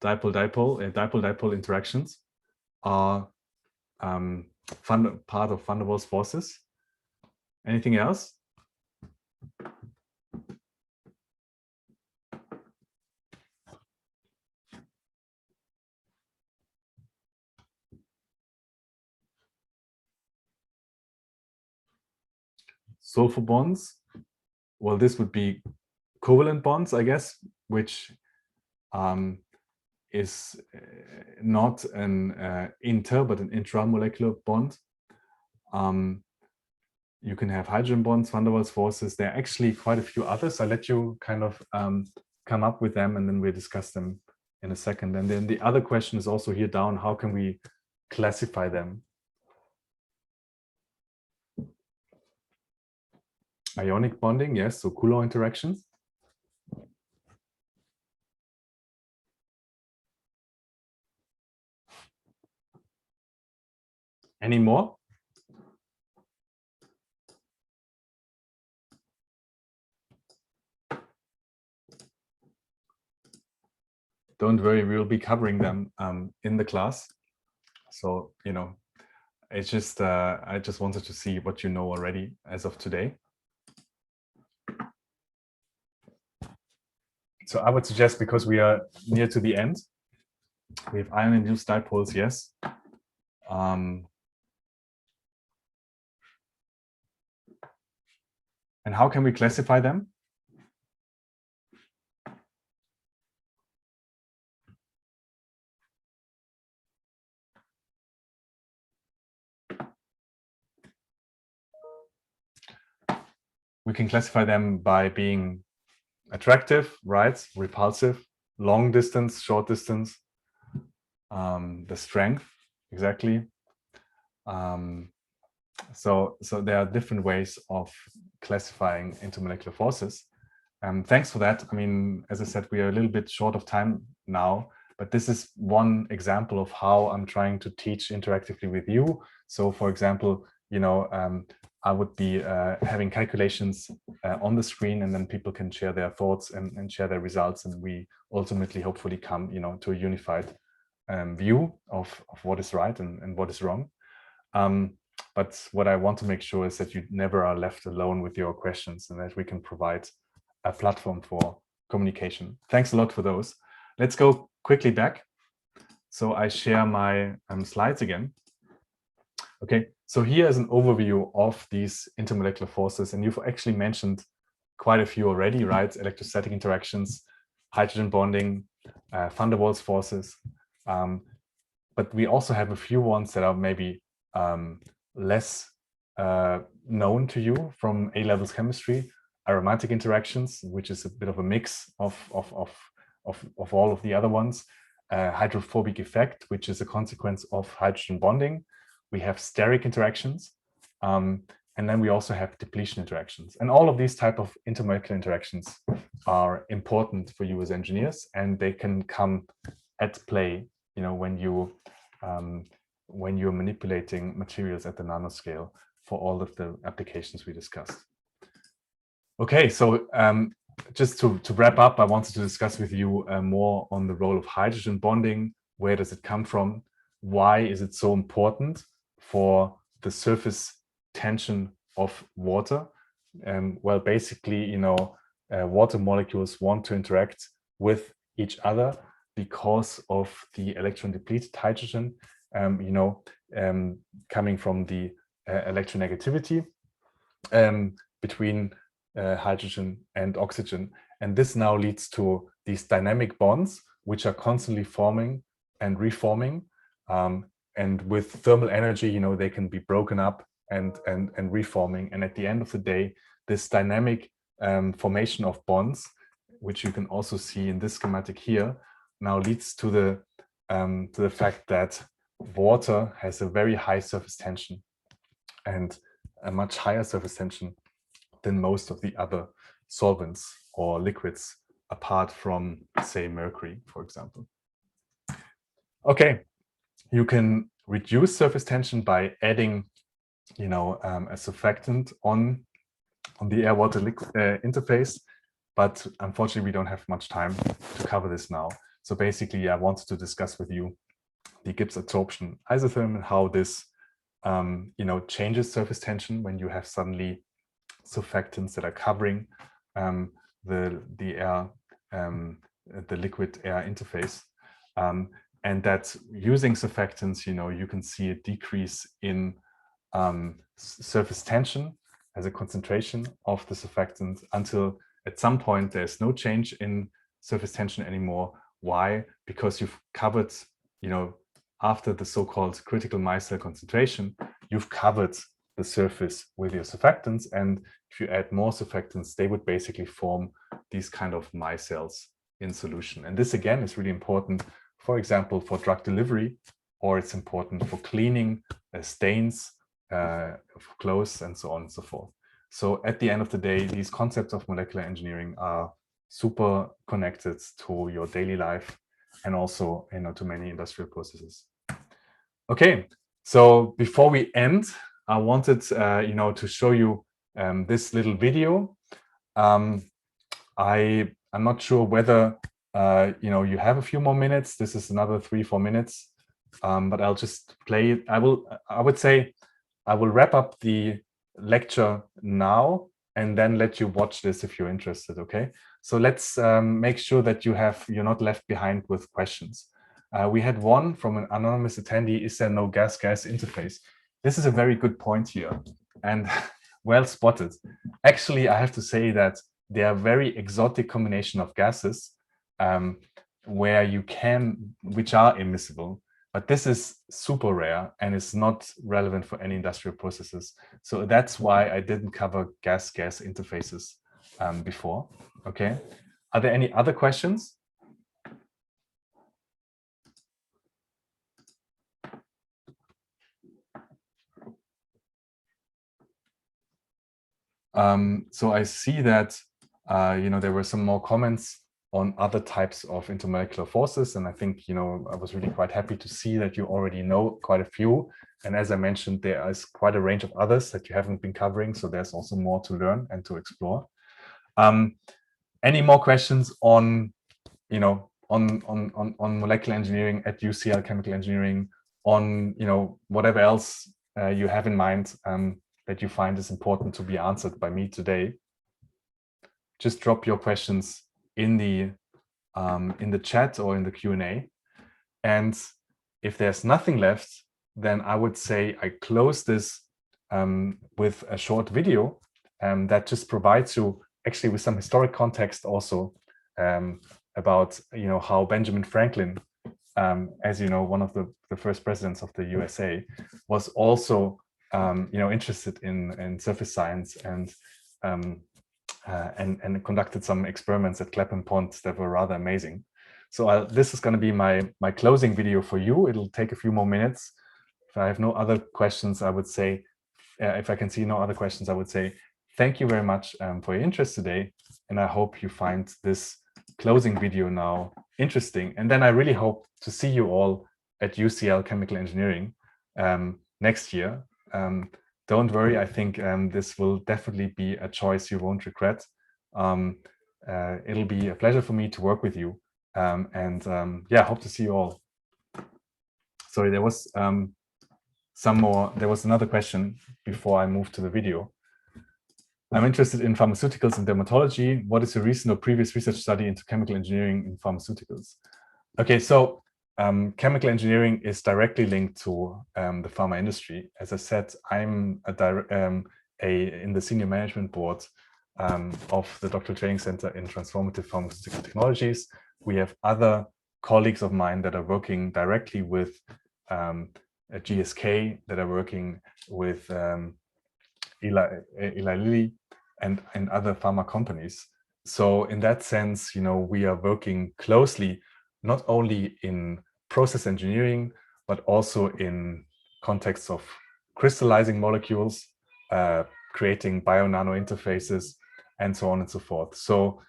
dipole interactions are part of van der Waals forces. Anything else? Sulfur bonds. Well, this would be covalent bonds, I guess, which is not an inter, but an intramolecular bond. You can have hydrogen bonds, van der Waals forces. There are actually quite a few others. I'll let you kind of come up with them, and then we'll discuss them in a second. And then the other question is also here down, how can we classify them? Ionic bonding, yes, so Coulomb interactions. Any more? Don't worry, we'll be covering them in the class. So, it's just, I just wanted to see what you know already as of today. So I would suggest, because we are near to the end, we have ion-induced dipoles, yes. And how can we classify them? We can classify them by being attractive, right? Repulsive, long distance, short distance, the strength, exactly. So there are different ways of classifying intermolecular forces. Thanks for that. I mean, as I said, we are a little bit short of time now, but this is one example of how I'm trying to teach interactively with you. So for example, I would be having calculations on the screen, and then people can share their thoughts and share their results, and we ultimately hopefully come to a unified view of what is right and what is wrong. But what I want to make sure is that you never are left alone with your questions, and that we can provide a platform for communication. Thanks a lot for those. Let's go quickly back. So I share my slides again. Okay, so here is an overview of these intermolecular forces, and you've actually mentioned quite a few already, right? Electrostatic interactions, hydrogen bonding, van der Waals forces. But we also have a few ones that are maybe less known to you from A-levels chemistry. Aromatic interactions, which is a bit of a mix of all of the other ones. Hydrophobic effect, which is a consequence of hydrogen bonding. We have steric interactions, and then we also have depletion interactions. And all of these type of intermolecular interactions are important for you as engineers, and they can come at play, when you're manipulating materials at the nanoscale for all of the applications we discussed. Okay, so just to wrap up, I wanted to discuss with you more on the role of hydrogen bonding. Where does it come from? Why is it so important for the surface tension of water? Well, basically, water molecules want to interact with each other because of the electron depleted hydrogen coming from the electronegativity between hydrogen and oxygen. And this now leads to these dynamic bonds, which are constantly forming and reforming. And with thermal energy, they can be broken up and reforming. And at the end of the day, this dynamic formation of bonds, which you can also see in this schematic here, now leads to the fact that water has a very high surface tension and a much higher surface tension than most of the other solvents or liquids, apart from, say, mercury, for example. Okay, you can reduce surface tension by adding, a surfactant on the air-water interface, but unfortunately, we don't have much time to cover this now. So basically, I wanted to discuss with you the Gibbs adsorption isotherm and how this, changes surface tension when you have suddenly surfactants that are covering the air, the liquid air interface, and that using surfactants, you can see a decrease in surface tension as a concentration of the surfactant until at some point there's no change in surface tension anymore. Why? Because you've covered, after the so-called critical micelle concentration, you've covered the surface with your surfactants, and if you add more surfactants, they would basically form these kind of micelles in solution. And this again is really important, for example, for drug delivery, or it's important for cleaning stains of clothes and so on and so forth. So at the end of the day, these concepts of molecular engineering are super connected to your daily life and also to many industrial processes. Okay, so before we end, I wanted to show you this little video. I'm not sure whether you have a few more minutes. This is another 3-4 minutes, but I'll just play it. I would say I will wrap up the lecture now and then let you watch this if you're interested. Okay, so let's make sure that you're not left behind with questions. We had one from an anonymous attendee: is there no gas-gas interface? This is a very good point here, and well spotted. Actually, I have to say that there are very exotic combination of gases which are immiscible, but this is super rare and is not relevant for any industrial processes. So that's why I didn't cover gas-gas interfaces before. Okay, are there any other questions? So I see that there were some more comments on other types of intermolecular forces, and I think I was really quite happy to see that you already know quite a few. And as I mentioned, there is quite a range of others that you haven't been covering, so there's also more to learn and to explore. Any more questions on on molecular engineering at UCL, chemical engineering, on whatever else you have in mind that you find is important to be answered by me today? Just drop your questions in the chat or in the Q&A. And if there's nothing left, then I would say I close this with a short video that just provides you actually with some historic context also about how Benjamin Franklin, as you know, one of the first presidents of the USA, was also interested in surface science and conducted some experiments at Clapham Pond that were rather amazing. So this is going to be my closing video for you. It'll take a few more minutes. If I have no other questions, I would say, if I can see no other questions, I would say thank you very much for your interest today. And I hope you find this closing video now interesting. And then I really hope to see you all at UCL Chemical Engineering next year. Don't worry, I think this will definitely be a choice you won't regret. It'll be a pleasure for me to work with you. Yeah, hope to see you all. Sorry, there was there was another question before I move to the video. I'm interested in pharmaceuticals and dermatology. What is your recent or previous research study into chemical engineering in pharmaceuticals? Okay, so chemical engineering is directly linked to the pharma industry. As I said, I'm in the senior management board of the Doctoral Training Center in Transformative Pharmaceutical Technologies. We have other colleagues of mine that are working directly with GSK, that are working with Eli Lilly and other pharma companies. So in that sense, we are working closely, not only in process engineering, but also in contexts of crystallizing molecules, creating bio-nano interfaces, and so on and so forth. So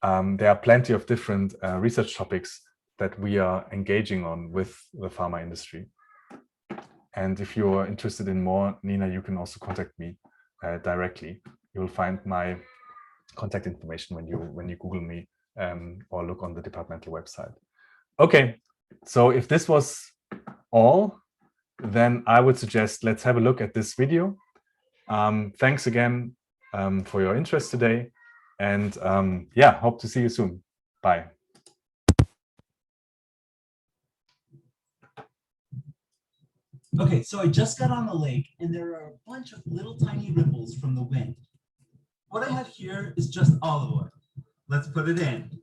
there are plenty of different research topics that we are engaging on with the pharma industry. And if you're interested in more, Nina, you can also contact me directly. You will find my contact information when you Google me or look on the departmental website. Okay, so if this was all, then I would suggest let's have a look at this video. Thanks again for your interest today. And yeah, hope to see you soon. Bye. Okay, so I just got on the lake and there are a bunch of little tiny ripples from the wind. What I have here is just olive oil. Let's put it in.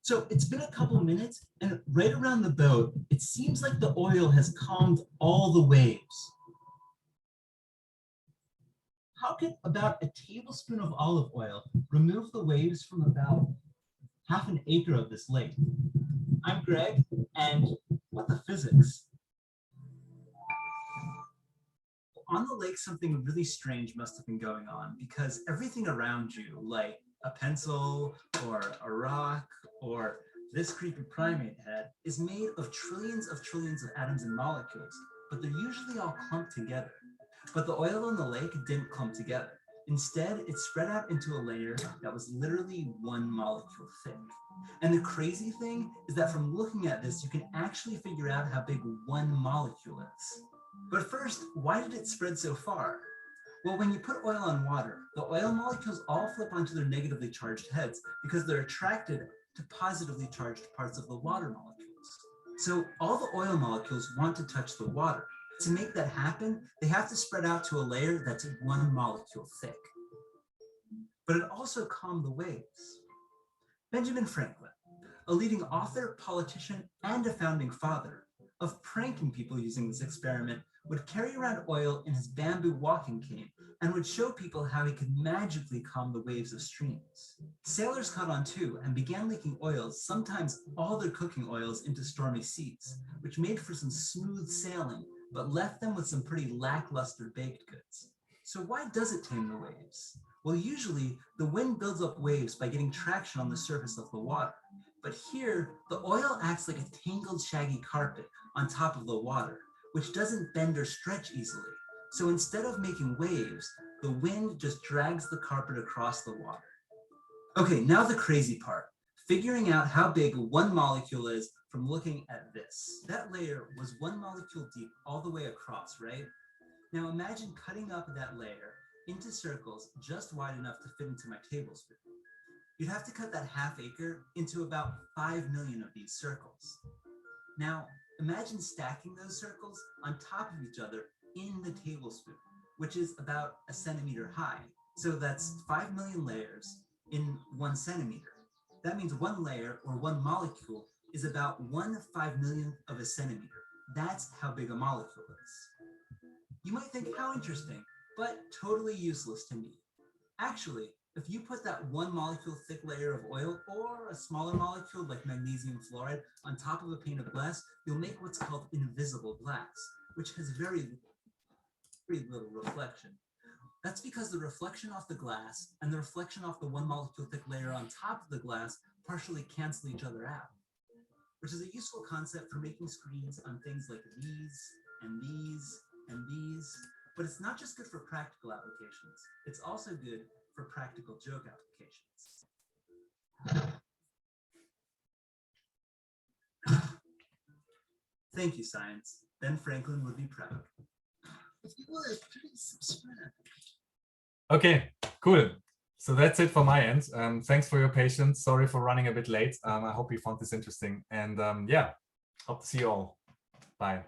So it's been a couple minutes and right around the boat, it seems like the oil has calmed all the waves. How can about a tablespoon of olive oil remove the waves from about half an acre of this lake? I'm Greg, and what the physics? On the lake, something really strange must have been going on because everything around you, like a pencil or a rock or this creepy primate head, is made of trillions of atoms and molecules, but they're usually all clumped together. But the oil on the lake didn't clump together. Instead, it spread out into a layer that was literally one molecule thick. And the crazy thing is that from looking at this, you can actually figure out how big one molecule is. But first, why did it spread so far? Well, when you put oil on water, the oil molecules all flip onto their negatively charged heads because they're attracted to positively charged parts of the water molecules. So all the oil molecules want to touch the water. To make that happen, they have to spread out to a layer that's one molecule thick. But it also calmed the waves. Benjamin Franklin, a leading author, politician, and a founding father of pranking people using this experiment, would carry around oil in his bamboo walking cane and would show people how he could magically calm the waves of streams. Sailors caught on too and began leaking oils, sometimes all their cooking oils, into stormy seas, which made for some smooth sailing, but left them with some pretty lackluster baked goods. So why does it tame the waves? Well, usually the wind builds up waves by getting traction on the surface of the water. But here, the oil acts like a tangled, shaggy carpet on top of the water, which doesn't bend or stretch easily. So instead of making waves, the wind just drags the carpet across the water. Okay, now the crazy part, figuring out how big one molecule is from looking at this. That layer was one molecule deep all the way across, right? Now imagine cutting up that layer into circles just wide enough to fit into my tablespoon. You'd have to cut that half acre into about 5 million of these circles. Now, imagine stacking those circles on top of each other in the tablespoon, which is about a centimeter high. So that's 5 million layers in 1 centimeter. That means one layer or one molecule is about 1/5 millionth of a centimeter. That's how big a molecule is. You might think, how interesting, but totally useless to me. Actually, if you put that one molecule thick layer of oil or a smaller molecule like magnesium fluoride on top of a pane of glass, you'll make what's called invisible glass, which has very little reflection. That's because the reflection off the glass and the reflection off the one molecule thick layer on top of the glass partially cancel each other out, which is a useful concept for making screens on things like these and these and these. But it's not just good for practical applications. It's also good for practical joke applications. Thank you, science. Ben Franklin would be proud. If you would, please subscribe. Okay, cool. So that's it for my end. Thanks for your patience. Sorry for running a bit late. I hope you found this interesting. And yeah, hope to see you all. Bye.